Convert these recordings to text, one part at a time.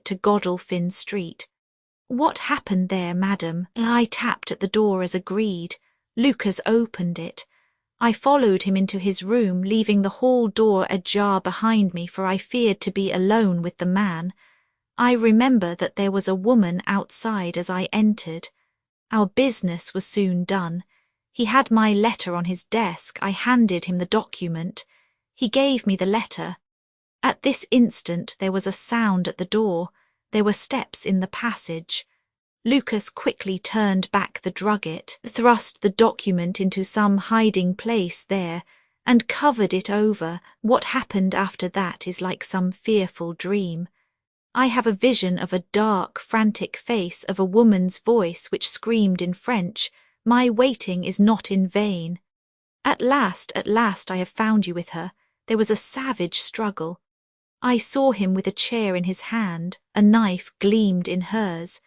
to Godolphin Street. "What happened there, madam?" I tapped at the door as agreed. Lucas opened it. I followed him into his room, leaving the hall door ajar behind me, for I feared to be alone with the man. I remember that there was a woman outside as I entered. Our business was soon done. He had my letter on his desk. I handed him the document. He gave me the letter. At this instant there was a sound at the door. There were steps in the passage. Lucas quickly turned back the drugget, thrust the document into some hiding place there, and covered it over. What happened after that is like some fearful dream. I have a vision of a dark, frantic face, of a woman's voice which screamed in French, "My waiting is not in vain." At last, I have found you with her. There was a savage struggle. I saw him with a chair in his hand. A knife gleamed in hers.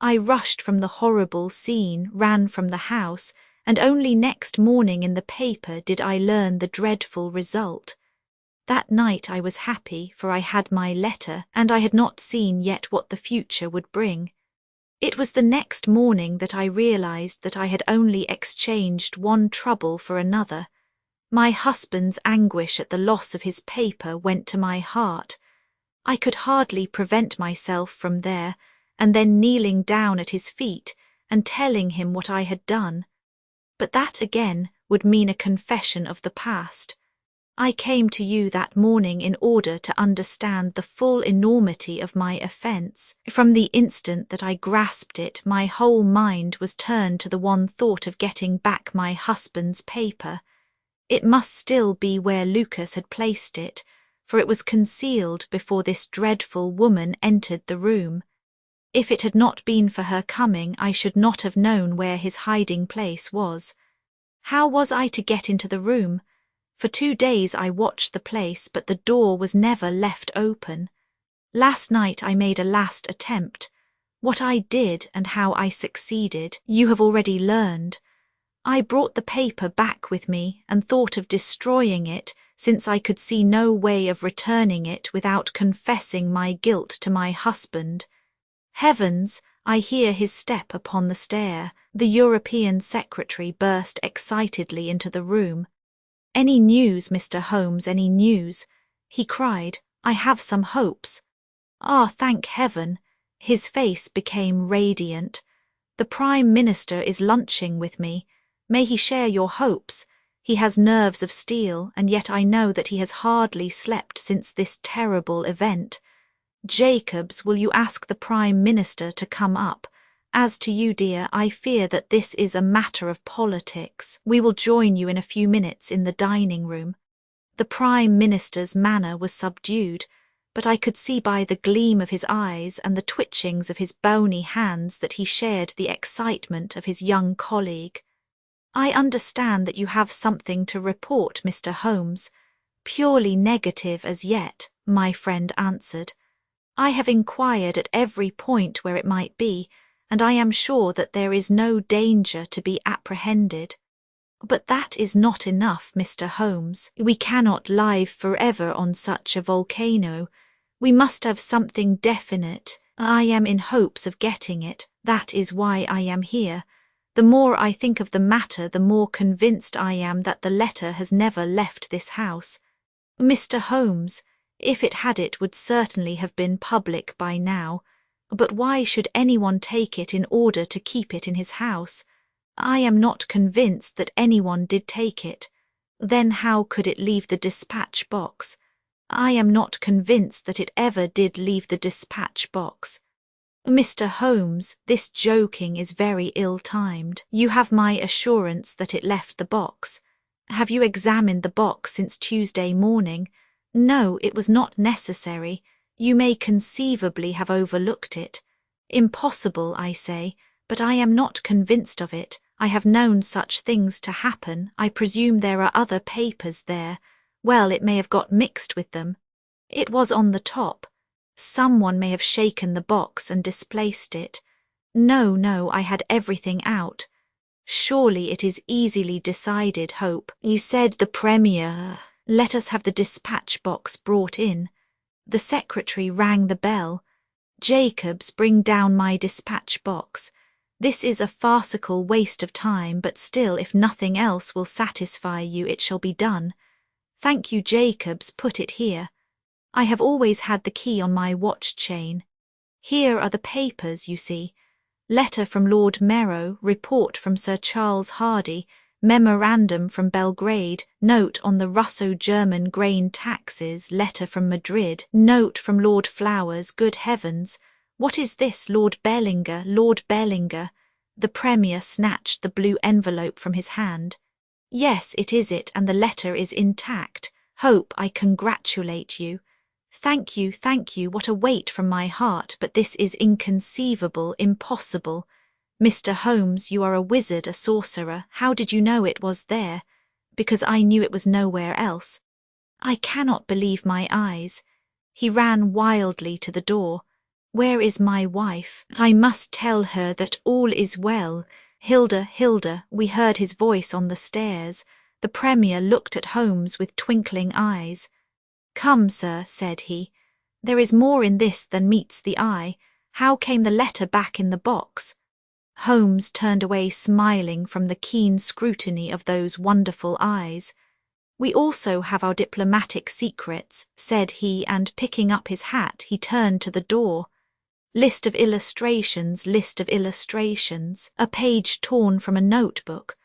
I rushed from the horrible scene, ran from the house, and only next morning in the paper did I learn the dreadful result. That night I was happy, for I had my letter, and I had not seen yet what the future would bring. It was the next morning that I realized that I had only exchanged one trouble for another. My husband's anguish at the loss of his paper went to my heart. I could hardly prevent myself from there, and then kneeling down at his feet and telling him what I had done. But that again would mean a confession of the past. I came to you that morning in order to understand the full enormity of my offence. From the instant that I grasped it, my whole mind was turned to the one thought of getting back my husband's paper. It must still be where Lucas had placed it, for it was concealed before this dreadful woman entered the room. If it had not been for her coming, I should not have known where his hiding place was. How was I to get into the room? For 2 days I watched the place, but the door was never left open. Last night I made a last attempt. What I did and how I succeeded, you have already learned. I brought the paper back with me and thought of destroying it, since I could see no way of returning it without confessing my guilt to my husband. Heavens, I hear his step upon the stair. The European secretary burst excitedly into the room. "Any news, Mr. Holmes, any news?" he cried. "I have some hopes." "Ah, thank heaven!" His face became radiant. "The Prime Minister is lunching with me. May he share your hopes. He has nerves of steel, and yet I know that he has hardly slept since this terrible event. Jacobs, will you ask the Prime Minister to come up? As to you, dear, I fear that this is a matter of politics. We will join you in a few minutes in the dining room." The Prime Minister's manner was subdued, but I could see by the gleam of his eyes and the twitchings of his bony hands that he shared the excitement of his young colleague. "I understand that you have something to report, Mr. Holmes." "Purely negative as yet," my friend answered. "I have inquired at every point where it might be, and I am sure that there is no danger to be apprehended. But that is not enough, Mr. Holmes. We cannot live forever on such a volcano. We must have something definite. I am in hopes of getting it. That is why I am here. The more I think of the matter, the more convinced I am that the letter has never left this house. Mr. Holmes, if it had, it would certainly have been public by now. But why should anyone take it in order to keep it in his house? I am not convinced that anyone did take it. Then how could it leave the dispatch box? I am not convinced that it ever did leave the dispatch box. Mr. Holmes, this joking is very ill-timed. You have my assurance that it left the box. Have you examined the box since Tuesday morning? No, it was not necessary. You may conceivably have overlooked it. Impossible, I say, but I am not convinced of it. I have known such things to happen. I presume there are other papers there. Well, it may have got mixed with them. It was on the top. Someone may have shaken the box and displaced it. No, I had everything out. Surely it is easily decided, Hope. You said the Premier. Let us have the dispatch box brought in. The secretary rang the bell. Jacobs, bring down my dispatch box. This is a farcical waste of time, but still, if nothing else will satisfy you, it shall be done. Thank you, Jacobs, put it here. I have always had the key on my watch chain. Here are the papers, you see. Letter from Lord Merrow, report from Sir Charles Hardy, memorandum from Belgrade, note on the Russo-German grain taxes, letter from Madrid, note from Lord Flowers. Good heavens! What is this, Lord Bellinger, Lord Bellinger? The Premier snatched the blue envelope from his hand. Yes, it is it, and the letter is intact. Hope, I congratulate you. Thank you, what a weight from my heart, but this is inconceivable, impossible. Mr. Holmes, you are a wizard, a sorcerer. How did you know it was there? Because I knew it was nowhere else. I cannot believe my eyes. He ran wildly to the door. Where is my wife? I must tell her that all is well. Hilda, we heard his voice on the stairs. The Premier looked at Holmes with twinkling eyes. Come, sir, said he. There is more in this than meets the eye. How came the letter back in the box? Holmes turned away smiling from the keen scrutiny of those wonderful eyes. We also have our diplomatic secrets, said he, and picking up his hat, he turned to the door. List of illustrations, a page torn from a notebook,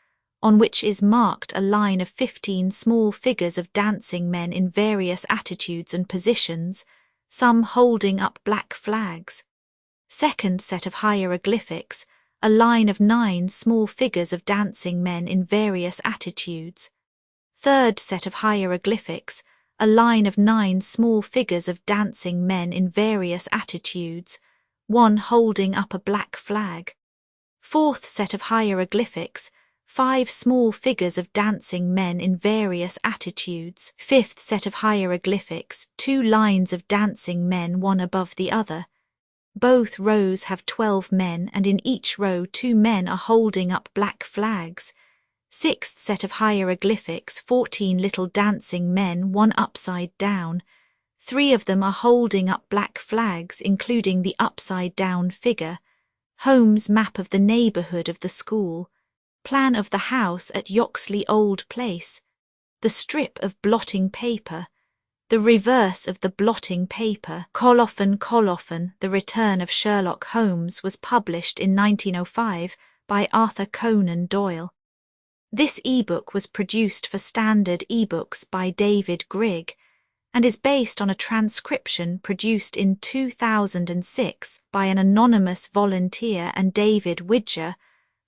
on which is marked a line of 15 small figures of dancing men in various attitudes and positions, some holding up black flags. Second set of hieroglyphics, a line of 9 small figures of dancing men in various attitudes. Third set of hieroglyphics, a line of 9 small figures of dancing men in various attitudes, one holding up a black flag. Fourth set of hieroglyphics, 5 small figures of dancing men in various attitudes. Fifth set of hieroglyphics, 2 lines of dancing men, one above the other. Both rows have 12 men, and in each row 2 men are holding up black flags. Sixth set of hieroglyphics, 14 little dancing men, one upside down. 3 of them are holding up black flags, including the upside-down figure. Holmes' map of the neighbourhood of the school. Plan of the house at Yoxley Old Place. The strip of blotting paper. The reverse of the blotting paper. Colophon, The Return of Sherlock Holmes, was published in 1905 by Arthur Conan Doyle. This e-book was produced for Standard eBooks by David Grigg, and is based on a transcription produced in 2006 by an anonymous volunteer and David Widger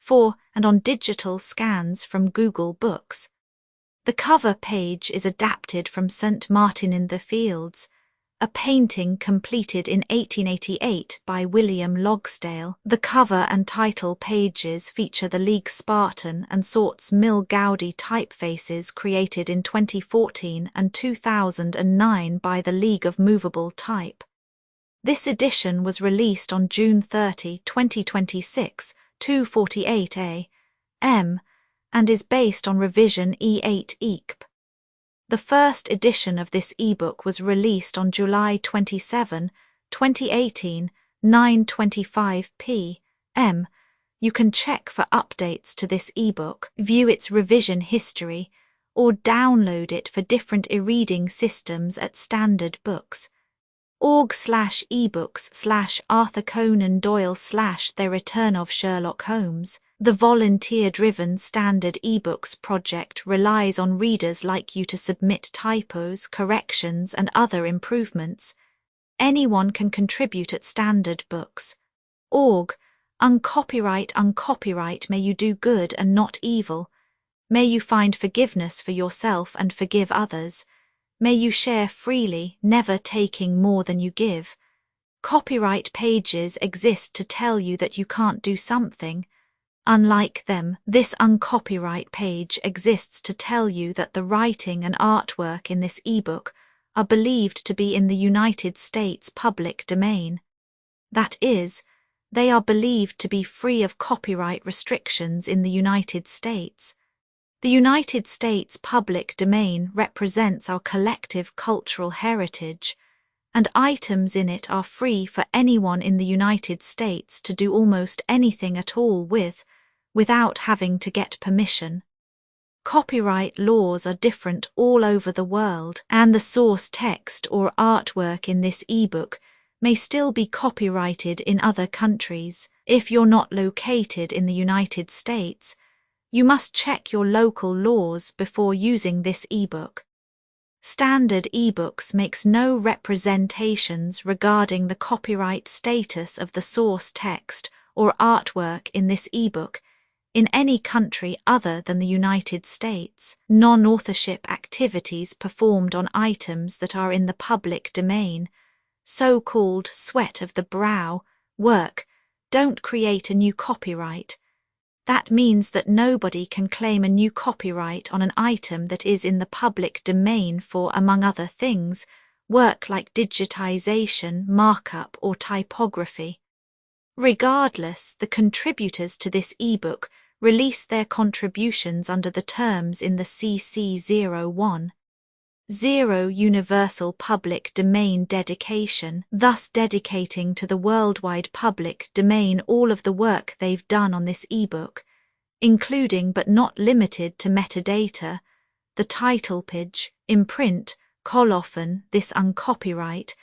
for and on digital scans from Google Books. The cover page is adapted from St. Martin in the Fields, a painting completed in 1888 by William Logsdale. The cover and title pages feature the League Spartan and Sorts Mill Gaudi typefaces created in 2014 and 2009 by the League of Movable Type. This edition was released on June 30, 2026, 248 a.m., and is based on revision E8 EQP. The first edition of this ebook was released on July 27, 2018, 9:25 p.m. You can check for updates to this ebook, view its revision history, or download it for different e-reading systems at Standard Books. org/ebooks/Arthur Conan Doyle /The Return of Sherlock Holmes. The volunteer-driven Standard eBooks project relies on readers like you to submit typos, corrections, and other improvements. Anyone can contribute at Standard Books. Org. Uncopyright, may you do good and not evil. May you find forgiveness for yourself and forgive others. May you share freely, never taking more than you give. Copyright pages exist to tell you that you can't do something. Unlike them, this uncopyright page exists to tell you that the writing and artwork in this ebook are believed to be in the United States public domain. That is, they are believed to be free of copyright restrictions in the United States. The United States public domain represents our collective cultural heritage, and items in it are free for anyone in the United States to do almost anything at all with, without having to get permission. Copyright laws are different all over the world, and the source text or artwork in this ebook may still be copyrighted in other countries. If you're not located in the United States, you must check your local laws before using this ebook. Standard ebooks makes no representations regarding the copyright status of the source text or artwork in this ebook in any country other than the United States. Non-authorship activities performed on items that are in the public domain, so-called sweat of the brow, work, don't create a new copyright. That means that nobody can claim a new copyright on an item that is in the public domain for, among other things, work like digitization, markup, or typography. Regardless, the contributors to this ebook release their contributions under the terms in the CC01. 0 Universal Public Domain Dedication, thus dedicating to the worldwide public domain all of the work they've done on this ebook, including but not limited to metadata, the title page, imprint, colophon, this uncopyright,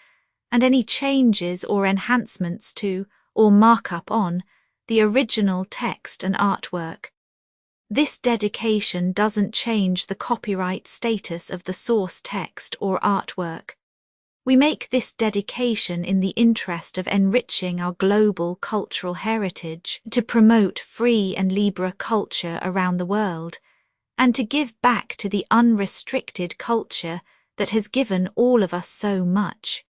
and any changes or enhancements to, or markup on, the original text and artwork. This dedication doesn't change the copyright status of the source text or artwork. We make this dedication in the interest of enriching our global cultural heritage, to promote free and libre culture around the world, and to give back to the unrestricted culture that has given all of us so much.